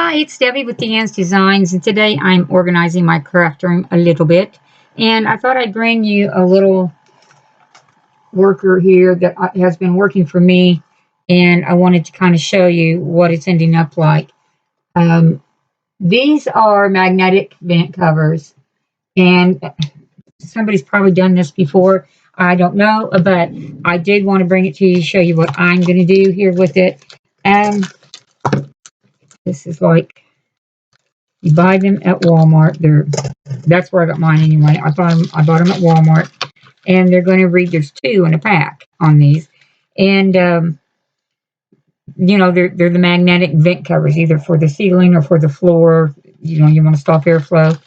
Hi, it's Debbie with D.Ann's Designs, and today I'm organizing my craft room a little bit. And I thought I'd bring you a little worker here that has been working for me, and I wanted to kind of show you what it's ending up like. Um, these are magnetic vent covers, and somebody's probably done this before. I don't know, but I did want to bring it to you to show you what I'm going to do here with it. Um, this is like you buy them at Walmart. That's where I got mine anyway. I bought them at Walmart, and they're going to read. There's two in a pack on these, and they're the magnetic vent covers, either for the ceiling or for the floor. You want to stop airflow.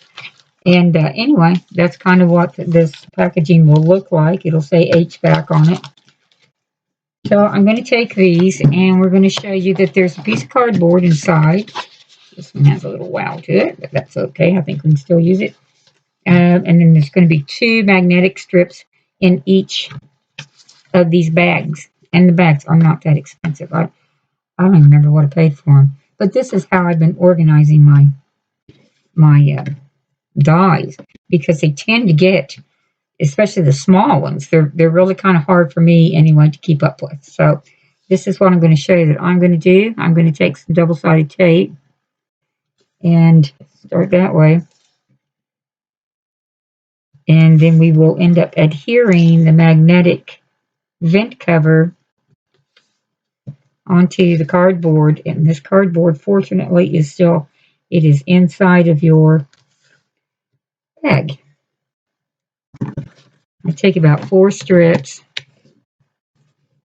And anyway, that's kind of what this packaging will look like. It'll say HVAC on it. So I'm going to take these, and we're going to show you that there's a piece of cardboard inside. This one has a little wow to it, but that's okay. I think we can still use it. And then there's going to be two magnetic strips in each of these bags. And the bags are not that expensive. I don't even remember what I paid for them. But this is how I've been organizing my dies, because they tend to get, especially the small ones, they're really kind of hard for me anyway to keep up with. So this is what I'm going to show you that I'm going to do. I'm going to take some double-sided tape and start that way. And then we will end up adhering the magnetic vent cover onto the cardboard. And this cardboard, fortunately, it is inside of your bag. I take about 4 strips.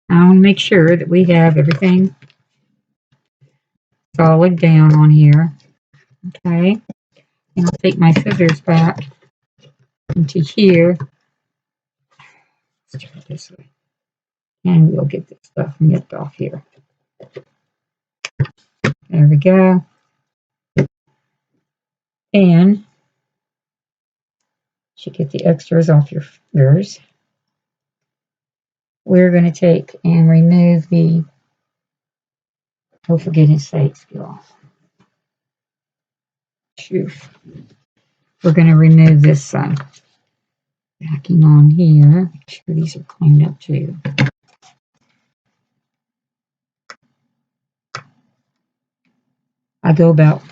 I want to make sure that we have everything solid down on here. Okay. And I'll take my scissors back into here. Let's try it this way. And we'll get this stuff nipped off here. There we go. And you get the extras off yours. We're going to take and remove the, oh, for goodness sakes, y'all. We're going to remove this backing on here. Make sure these are cleaned up too. I go about,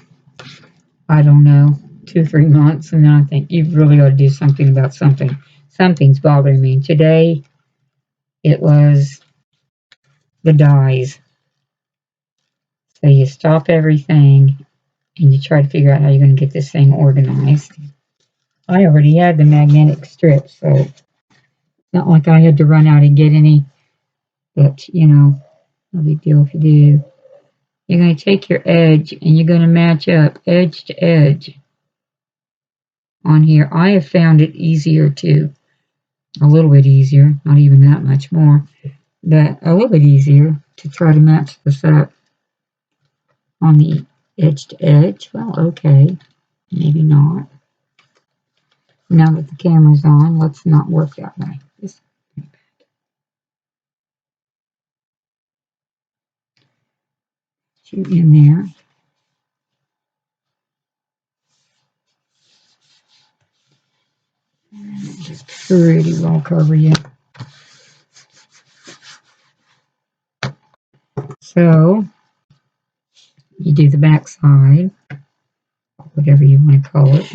I don't know, 2 or 3 months, and then I think you've really got to do something about something. Something's bothering me. Today, it was the dies. So you stop everything, and you try to figure out how you're going to get this thing organized. I already had the magnetic strips, so it's not like I had to run out and get any. But, no big deal if you do. You're going to take your edge, and you're going to match up edge to edge on here. I have found it easier a little bit easier, not even that much more, but a little bit easier to try to match this up on the edge to edge. Well, okay, maybe not. Now that the camera's on, let's not work that way. Just shoot in there. Just pretty well cover you. So you do the back side, whatever you want to call it.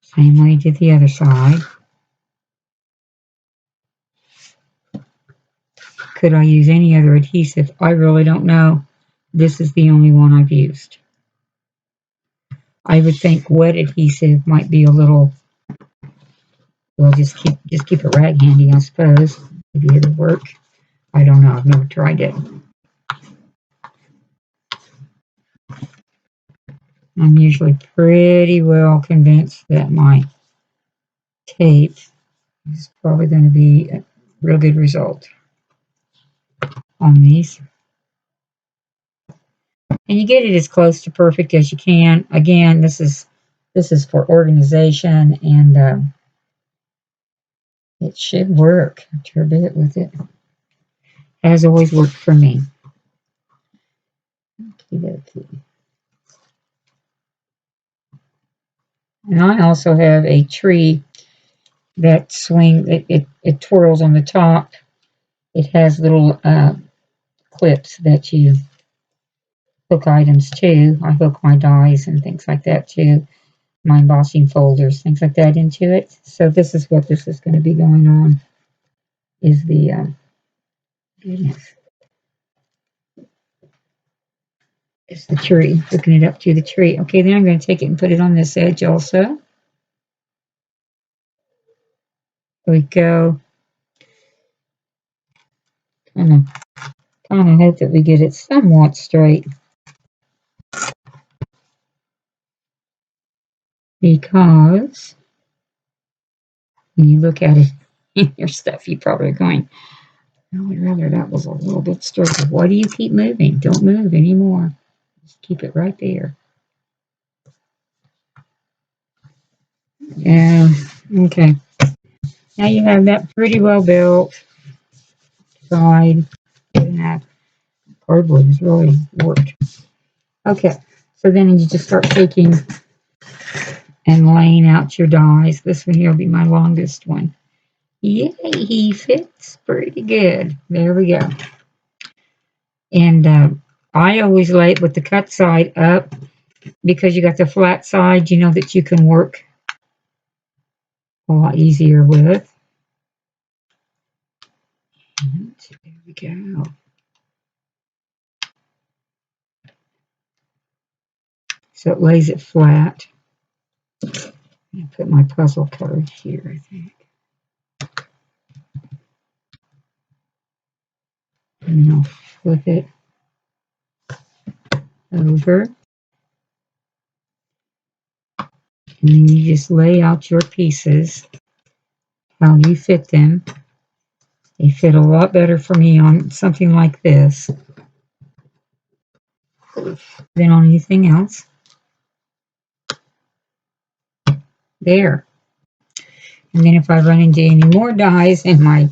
Same way you did the other side. Could I use any other adhesive? I really don't know. This is the only one I've used. I would think wet adhesive might be a little, well, just keep a rag handy, I suppose. Maybe it'll work. I don't know. I've never tried it. I'm usually pretty well convinced that my tape is probably going to be a real good result on these. And you get it as close to perfect as you can. Again, this is for organization, and it should work. Try a bit with it. has always worked for me. Okay. And I also have a tree that it twirls on the top. It has little clips that you hook items to. I hook my dies and things like that to my embossing folders, things like that into it. So this is what this is going to be going on, is the, goodness, it's the tree, hooking it up to the tree. Okay, then I'm going to take it and put it on this edge also. There we go. Kind of hope that we get it somewhat straight, because when you look at it in your stuff, you probably are going, I would rather that was a little bit straighter. Why do you keep moving? Don't move anymore. Just keep it right there. Yeah, okay. Now you have that pretty well built side. And that cardboard has really worked. Okay, so then you just start taking and laying out your dies. This one here will be my longest one. Yay, he fits pretty good. There we go. And I always lay it with the cut side up, because you got the flat side, you know, that you can work a lot easier with. And there we go. So it lays it flat. I put my puzzle cutter here, I think. And then I'll flip it over. And then you just lay out your pieces how you fit them. They fit a lot better for me on something like this than on anything else. There. And then if I run into any more dies in my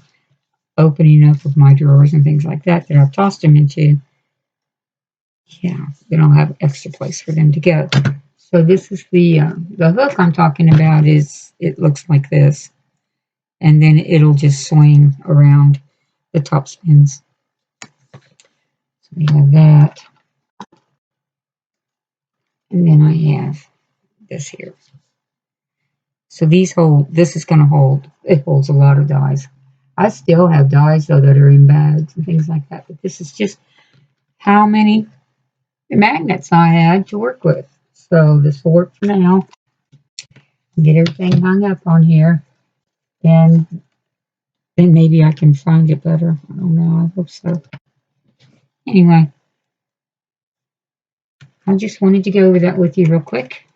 opening up of my drawers and things like that I've tossed them into, yeah, then I'll have extra place for them to go. So this is the hook I'm talking about. Is it looks like this, and then it'll just swing around the top spins. So we have that, and then I have this here. So these hold. This is going to hold. It holds a lot of dies. I still have dies though that are in bags and things like that. But this is just how many magnets I had to work with. So this will work for now. Get everything hung up on here, and then maybe I can find it better. I don't know. I hope so. Anyway, I just wanted to go over that with you real quick.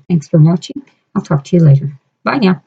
Thanks for watching. I'll talk to you later. Bye now.